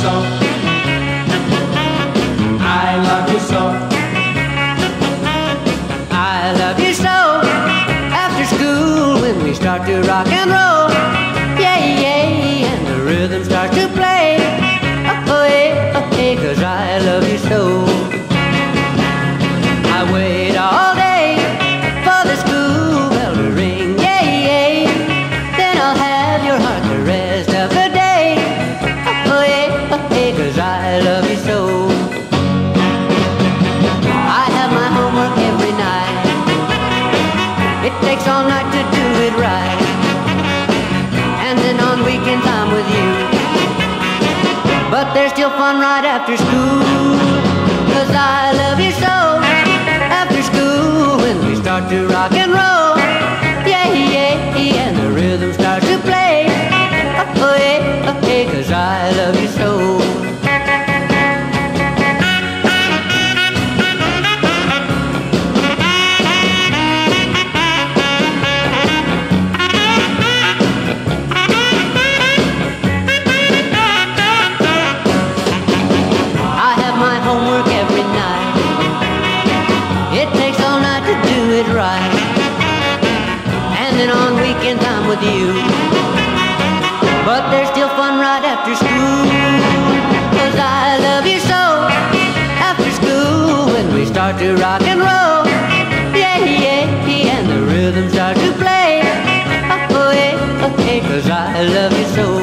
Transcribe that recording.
so. I love you so. I love you so. After school when we start to rock and roll, yeah, yeah, and the rhythm starts to play, oh, yeah, 'cause I love you so. I wait all day for the school bell to ring, yeah, yeah, then I'll have your heart the rest of the day, oh, yeah, 'cause I love you so. I have my homework every night. It takes all night to do it right. And then on weekends I'm with you. But there's still fun right after school. 'Cause I love you so. After school when we start to rock and roll, yeah, yeah, and the rhythm starts to play, oh, yeah, 'cause I love you so. Homework every night. It takes all night to do it right. And then on weekends I'm with you. But there's still fun right after school. 'Cause I love you so. After school when we start to rock and roll, yeah, yeah, and the rhythm starts to play, oh, yeah, 'cause I love you so.